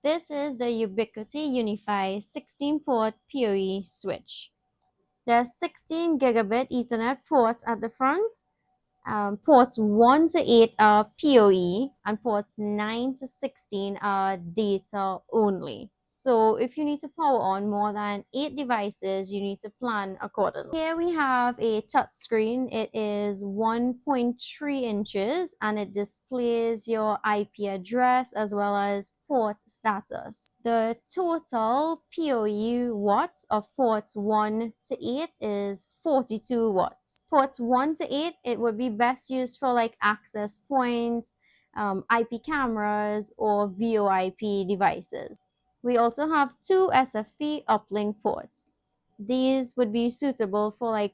This is the Ubiquiti UniFi 16-port PoE switch. There are 16 gigabit Ethernet ports at the front. Ports 1 to 8 are PoE, and ports 9 to 16 are data only. So if you need to power on more than 8 devices, you need to plan accordingly. Here we have a touch screen. It is 1.3 inches and it displays your IP address as well as port status. The total PoE watts of ports 1 to 8 is 42 watts. Ports 1 to 8, it would be best used for like access points, IP cameras, or VoIP devices. We also have two SFP uplink ports. These would be suitable for like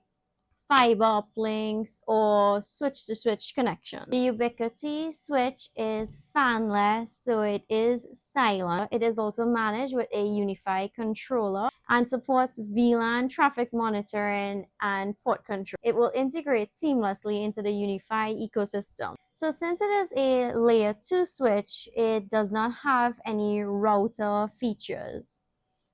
fiber uplinks or switch-to-switch connection. The Ubiquiti switch is fanless, so it is silent. It is also managed with a UniFi controller and supports VLAN traffic monitoring and port control. It will integrate seamlessly into the UniFi ecosystem. So since it is a layer 2 switch, it does not have any router features.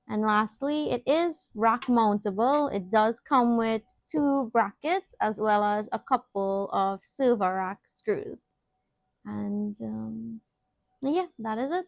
And lastly, it is rack mountable. It does come with 2 brackets as well as a couple of silver rack screws. And yeah, that is it.